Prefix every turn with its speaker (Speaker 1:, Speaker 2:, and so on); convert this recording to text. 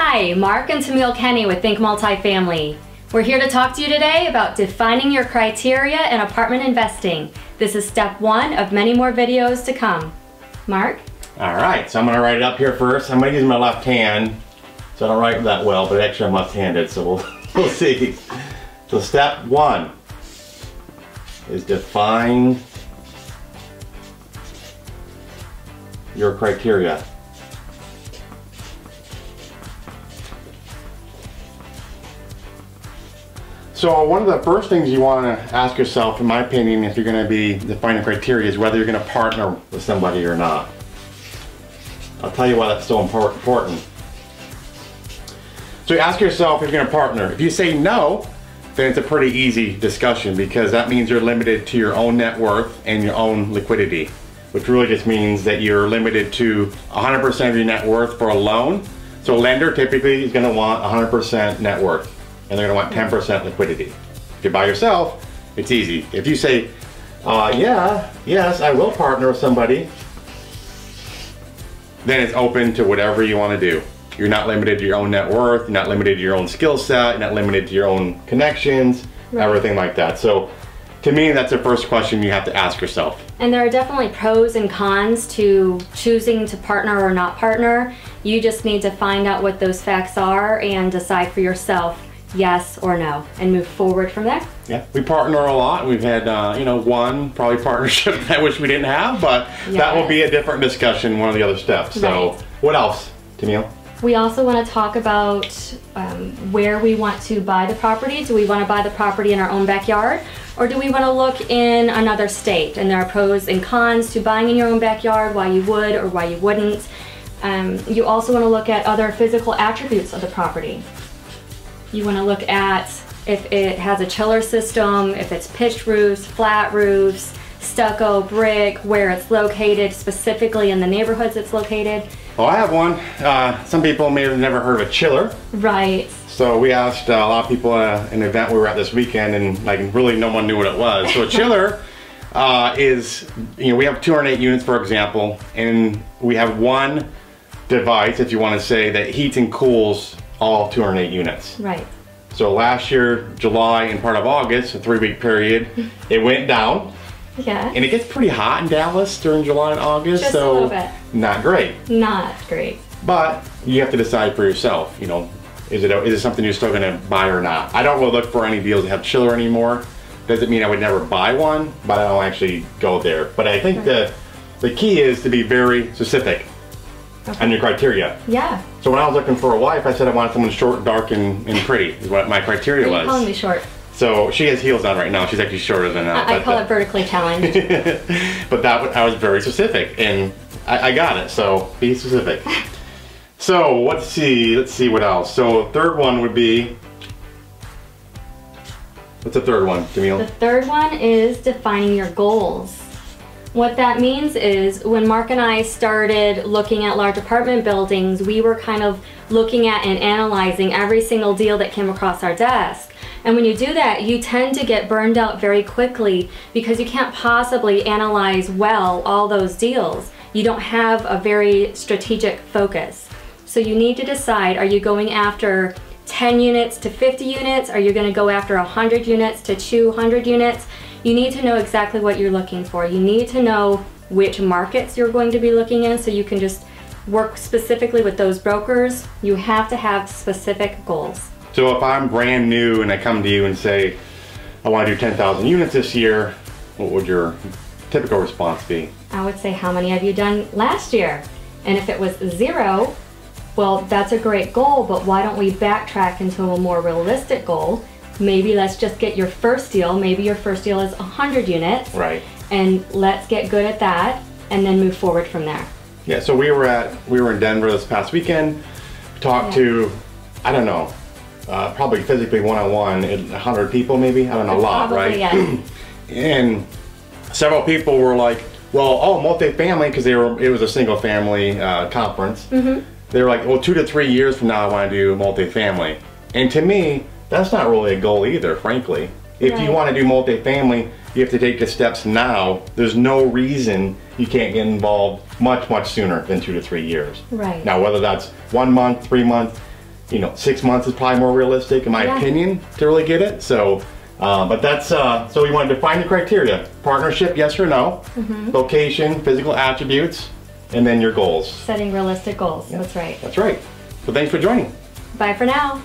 Speaker 1: Hi, Mark and Tamiel Kenney with Think Multifamily. We're here to talk to you today about defining your criteria in apartment investing. This is step one of many more videos to come. Mark?
Speaker 2: All right, so I'm gonna write it up here first. I'm gonna use my left hand, so I don't write that well, but actually I'm left-handed, so we'll see. So step one is define your criteria. So one of the first things you want to ask yourself, in my opinion, if you're going to be defining criteria, is whether you're going to partner with somebody or not. I'll tell you why that's so important. So you ask yourself if you're going to partner. If you say no, then it's a pretty easy discussion, because that means you're limited to your own net worth and your own liquidity, which really just means that you're limited to 100% of your net worth for a loan. So a lender typically is going to want 100% net worth, and they're going to want 10% liquidity. If you're by yourself, it's easy. If you say, yes, I will partner with somebody, then it's open to whatever you want to do. You're not limited to your own net worth, you're not limited to your own skill set, you're not limited to your own connections, everything like that. So to me, that's the first question you have to ask yourself.
Speaker 1: And there are definitely pros and cons to choosing to partner or not partner. You just need to find out what those facts are and decide for yourself, yes or no, and move forward from there.
Speaker 2: Yeah, we partner a lot. We've had, one probably partnership that I wish we didn't have, but that will be a different discussion, one of the other steps. So what else, Tamiel?
Speaker 1: We also want to talk about where we want to buy the property. Do we want to buy the property in our own backyard, or do we want to look in another state? And there are pros and cons to buying in your own backyard, why you would or why you wouldn't. You also want to look at other physical attributes of the property. You want to look at if it has a chiller system, if it's pitched roofs, flat roofs, stucco, brick, where it's located, specifically in the neighborhoods it's located.
Speaker 2: Well, I have one. Some people may have never heard of a chiller.
Speaker 1: Right.
Speaker 2: So we asked a lot of people at an event we were at this weekend, and really no one knew what it was. So a chiller is, we have 208 units, for example, and we have one device, if you want to say, that heats and cools all 208 units.
Speaker 1: Right.
Speaker 2: So last year, July and part of August, a 3-week period, it went down.
Speaker 1: Yeah.
Speaker 2: And it gets pretty hot in Dallas during July and August.
Speaker 1: Just
Speaker 2: so
Speaker 1: a little bit.
Speaker 2: Not great.
Speaker 1: Not great.
Speaker 2: But you have to decide for yourself, is it something you're still gonna buy or not? I don't really look for any deals that have chiller anymore. Doesn't mean I would never buy one, but I don't actually go there. But I think the key is to be very specific on your criteria.
Speaker 1: Yeah.
Speaker 2: So when I was looking for a wife, I said I wanted someone short, dark, and pretty, is what my criteria was.
Speaker 1: You're calling me short.
Speaker 2: So she has heels on right now. She's actually shorter than that.
Speaker 1: I call it vertically challenged.
Speaker 2: But I was very specific, and I got it. So be specific. So let's see what else. So third one would be, what's the third one, Tamiel?
Speaker 1: The third one is defining your goals. What that means is when Mark and I started looking at large apartment buildings, we were kind of looking at and analyzing every single deal that came across our desk. And when you do that, you tend to get burned out very quickly, because you can't possibly analyze well all those deals. You don't have a very strategic focus. So you need to decide, are you going after 10 units to 50 units? Are you going to go after 100 units to 200 units? You need to know exactly what you're looking for. You need to know which markets you're going to be looking in, so you can just work specifically with those brokers. You have to have specific goals.
Speaker 2: So if I'm brand new and I come to you and say, I want to do 10,000 units this year, what would your typical response be?
Speaker 1: I would say, how many have you done last year? And if it was 0, well, that's a great goal, but why don't we backtrack into a more realistic goal? Maybe let's just get your first deal. Maybe your first deal is 100 units.
Speaker 2: Right.
Speaker 1: And let's get good at that and then move forward from there.
Speaker 2: Yeah, so we were in Denver this past weekend, talked to, I don't know, probably physically one-on-one, 100 people maybe, I don't know, a lot,
Speaker 1: probably,
Speaker 2: right?
Speaker 1: Yeah.
Speaker 2: And several people were like, well, multifamily, because it was a single family conference. They were like, well, 2 to 3 years from now I want to do multifamily. And to me, that's not really a goal either, frankly. If you want to do multifamily, you have to take the steps now. There's no reason you can't get involved much sooner than 2 to 3 years.
Speaker 1: Right.
Speaker 2: Now, whether that's 1 month, 3 months, you know, 6 months is probably more realistic in my opinion to really get it. So, but that's, so we want to define the criteria. Partnership, yes or no. Location, physical attributes, and then your goals.
Speaker 1: Setting realistic goals, that's right.
Speaker 2: That's right. So thanks for joining.
Speaker 1: Bye for now.